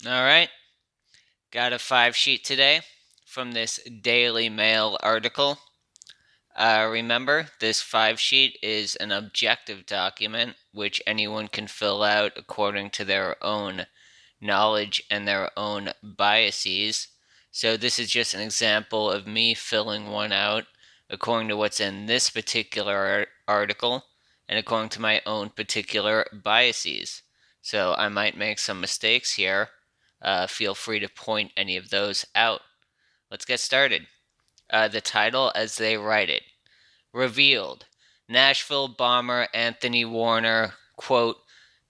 All right, got a 5 sheet today from this Daily Mail article. Remember, this 5 sheet is an objective document which anyone can fill out according to their own knowledge and their own biases. So, this is just an example of me filling one out according to what's in this particular article and according to my own particular biases. So, I might make some mistakes here. Feel free to point any of those out. Let's get started. The title as they write it. Revealed. Nashville bomber Anthony Warner, quote,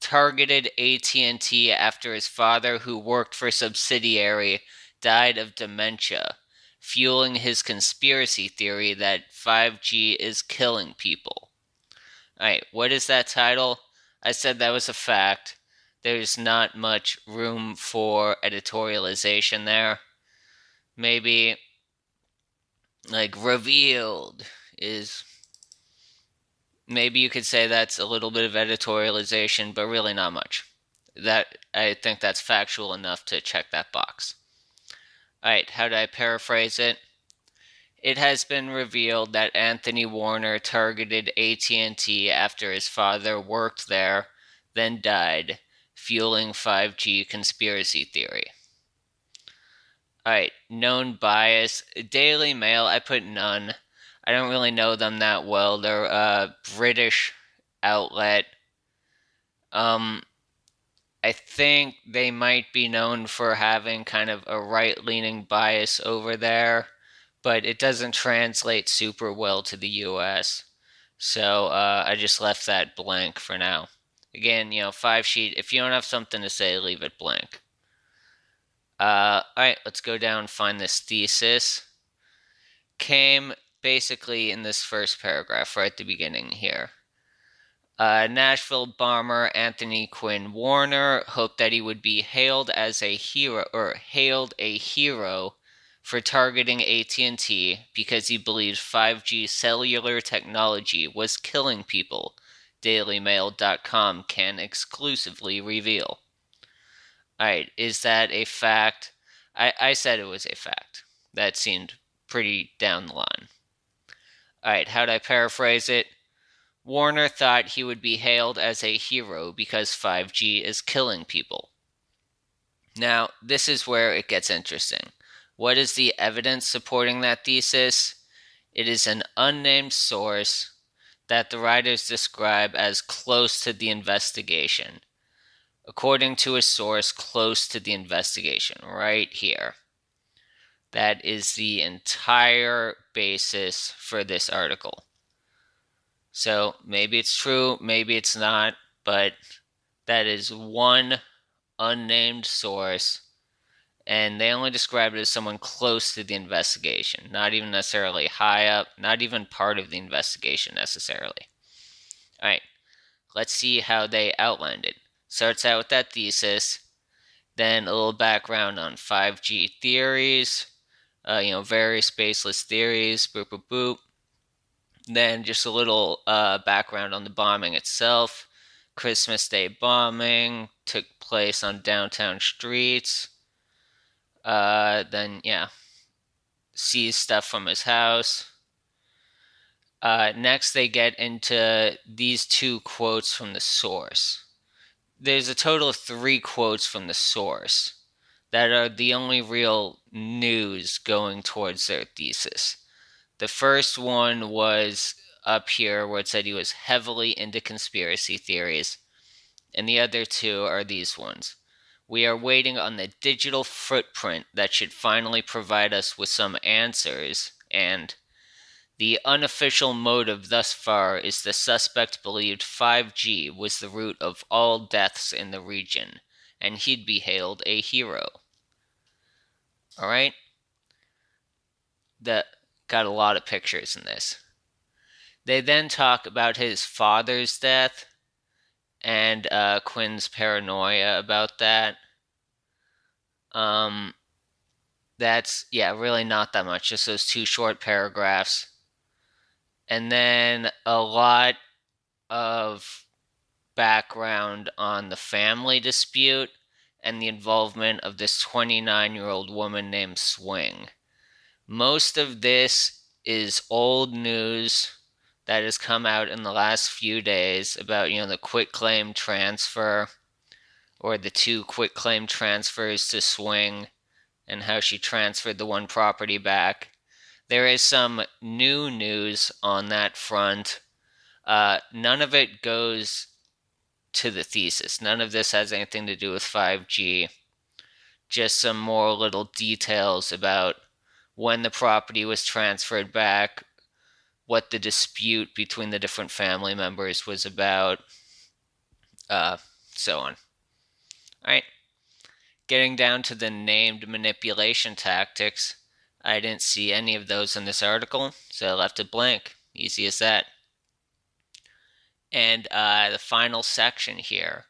targeted AT&T after his father, who worked for a subsidiary, died of dementia, fueling his conspiracy theory that 5G is killing people. Alright, what is that title? I said that was a fact. There's not much room for editorialization there. Maybe, like, revealed is. Maybe you could say that's a little bit of editorialization, but really not much. I think that's factual enough to check that box. Alright, how do I paraphrase it? It has been revealed that Anthony Warner targeted AT&T after his father worked there, then died, fueling 5G conspiracy theory. Alright, known bias. Daily Mail, I put none. I don't really know them that well. They're a British outlet. Um, I think they might be known for having kind of a right-leaning bias over there, but it doesn't translate super well to the US. So I just left that blank for now. Again, 5 sheet. If you don't have something to say, leave it blank. Alright, let's go down and find this thesis. Came basically in this first paragraph, right at the beginning here. Nashville bomber Anthony Quinn Warner hoped that he would be hailed as a hero, or hailed a hero for targeting AT&T because he believed 5G cellular technology was killing people. DailyMail.com can exclusively reveal. Alright, is that a fact? I said it was a fact. That seemed pretty down the line. Alright, how'd I paraphrase it? Warner thought he would be hailed as a hero because 5G is killing people. Now, this is where it gets interesting. What is the evidence supporting that thesis? It is an unnamed source that the writers describe as close to the investigation. According to a source close to the investigation, right here. That is the entire basis for this article. So maybe it's true, maybe it's not, but that is one unnamed source, and they only describe it as someone close to the investigation, not even necessarily high up, not even part of the investigation necessarily. Alright, let's see how they outlined it. Starts out with that thesis, then a little background on 5G theories, various baseless theories, boop, boop, boop. Then just a little background on the bombing itself. Christmas Day bombing took place on downtown streets. Then, sees stuff from his house. Next, they get into these two quotes from the source. There's a total of 3 quotes from the source that are the only real news going towards their thesis. The first one was up here where it said he was heavily into conspiracy theories, and the other 2 are these ones. We are waiting on the digital footprint that should finally provide us with some answers, and the unofficial motive thus far is the suspect believed 5G was the root of all deaths in the region, and he'd be hailed a hero. Alright? That got a lot of pictures in this. They then talk about his father's death and Quinn's paranoia about that. That's, really not that much, just those 2 short paragraphs. And then a lot of background on the family dispute and the involvement of this 29-year-old woman named Swing. Most of this is old news that has come out in the last few days about, the quitclaim transfer, or the two quitclaim transfers to Swing, and how she transferred the one property back. There is some new news on that front. None of it goes to the thesis. None of this has anything to do with 5G. Just some more little details about when the property was transferred back, what the dispute between the different family members was about, so on. All right. Getting down to the named manipulation tactics, I didn't see any of those in this article, so I left it blank. Easy as that. And the final section here.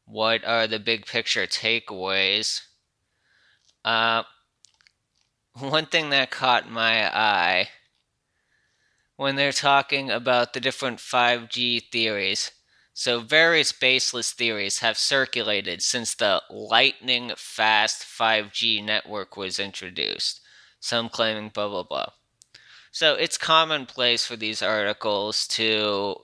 What are the big picture takeaways? One thing that caught my eye when they're talking about the different 5G theories. So, various baseless theories have circulated since the lightning fast 5G network was introduced. Some claiming blah blah blah. So, it's commonplace for these articles to,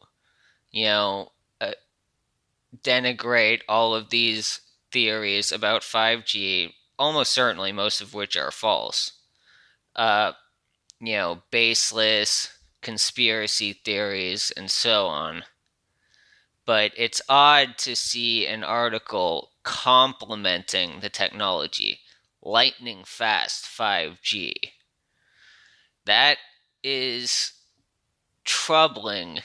denigrate all of these theories about 5G, almost certainly most of which are false. Baseless conspiracy theories and so on. But it's odd to see an article complimenting the technology. Lightning fast 5G. That is troubling,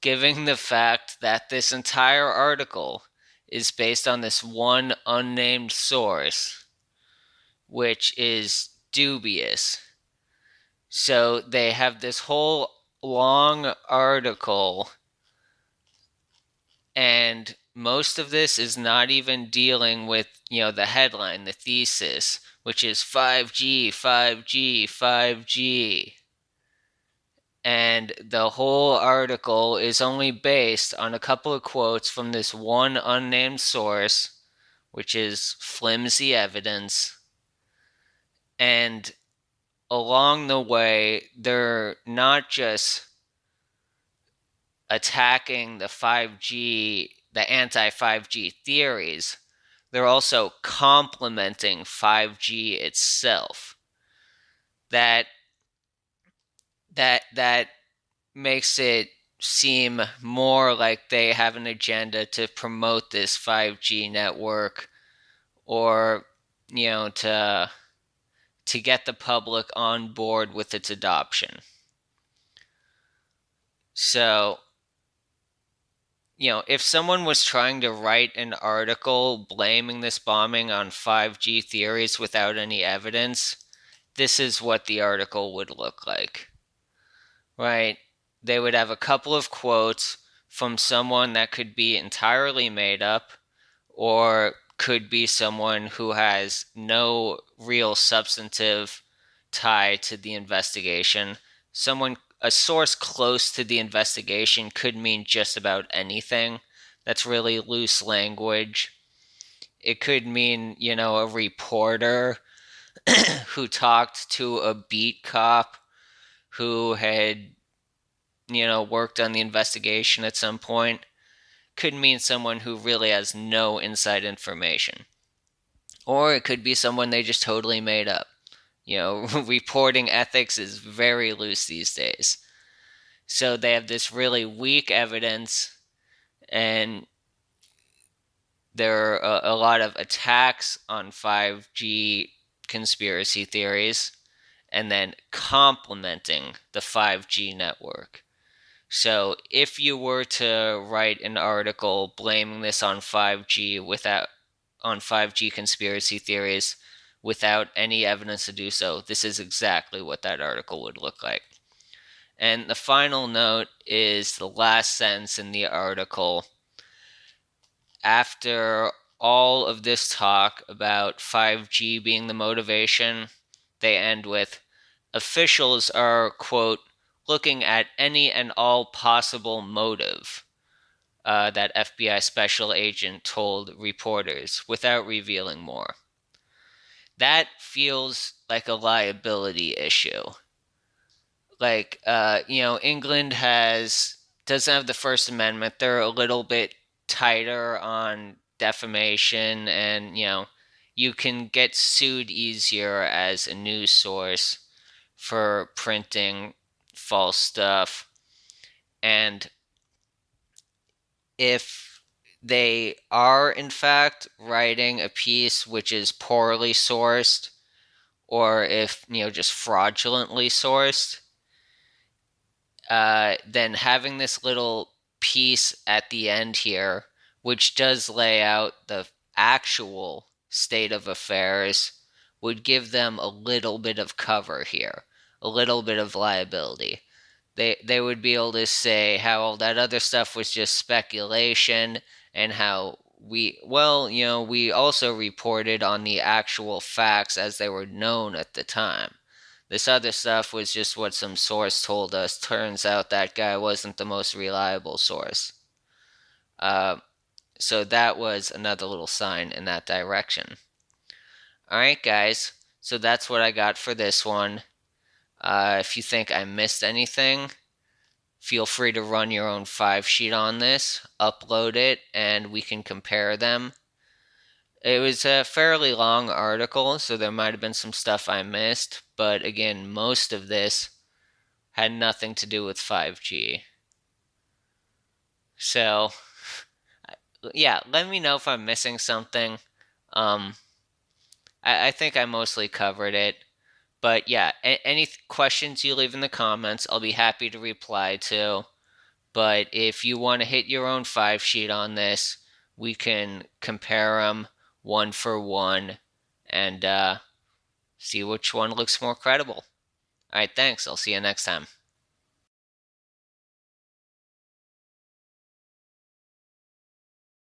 given the fact that this entire article is based on this one unnamed source, which is dubious. So they have this whole long article, and most of this is not even dealing with, the headline, the thesis, which is 5G, 5G, 5G. And the whole article is only based on a couple of quotes from this one unnamed source, which is flimsy evidence. And along the way, they're not just attacking the 5G, the anti-5G theories, they're also complementing 5G itself. That makes it seem more like they have an agenda to promote this 5G network, or to get the public on board with its adoption. So, if someone was trying to write an article blaming this bombing on 5G theories without any evidence, this is what the article would look like. Right? They would have a couple of quotes from someone that could be entirely made up, or could be someone who has no real substantive tie to the investigation. A source close to the investigation could mean just about anything. That's really loose language. It could mean, a reporter who talked to a beat cop who had, worked on the investigation at some point. Could mean someone who really has no inside information. Or it could be someone they just totally made up. Reporting ethics is very loose these days. So they have this really weak evidence, and there are a lot of attacks on 5G conspiracy theories, and then complementing the 5G network. So if you were to write an article blaming this on 5G on 5G conspiracy theories without any evidence to do so, this is exactly what that article would look like. And the final note is the last sentence in the article. After all of this talk about 5G being the motivation, they end with, officials are, quote, looking at any and all possible motive, that FBI special agent told reporters without revealing more. That feels like a liability issue. Like, England doesn't have the First Amendment. They're a little bit tighter on defamation, and you can get sued easier as a news source for printing false stuff. And if they are in fact writing a piece which is poorly sourced, or if just fraudulently sourced, then having this little piece at the end here, which does lay out the actual state of affairs, would give them a little bit of cover here, a little bit of liability. They would be able to say how all that other stuff was just speculation, and how we also reported on the actual facts as they were known at the time. This other stuff was just what some source told us. Turns out that guy wasn't the most reliable source. Uh, so that was another little sign in that direction. Alright, guys. So that's what I got for this one. If you think I missed anything, feel free to run your own 5-sheet on this, upload it, and we can compare them. It was a fairly long article, so there might have been some stuff I missed, but again, most of this had nothing to do with 5G. So, yeah, let me know if I'm missing something. I think I mostly covered it. But yeah, any questions you leave in the comments, I'll be happy to reply to. But if you want to hit your own 5-sheet on this, we can compare them one for one and see which one looks more credible. Alright, thanks. I'll see you next time.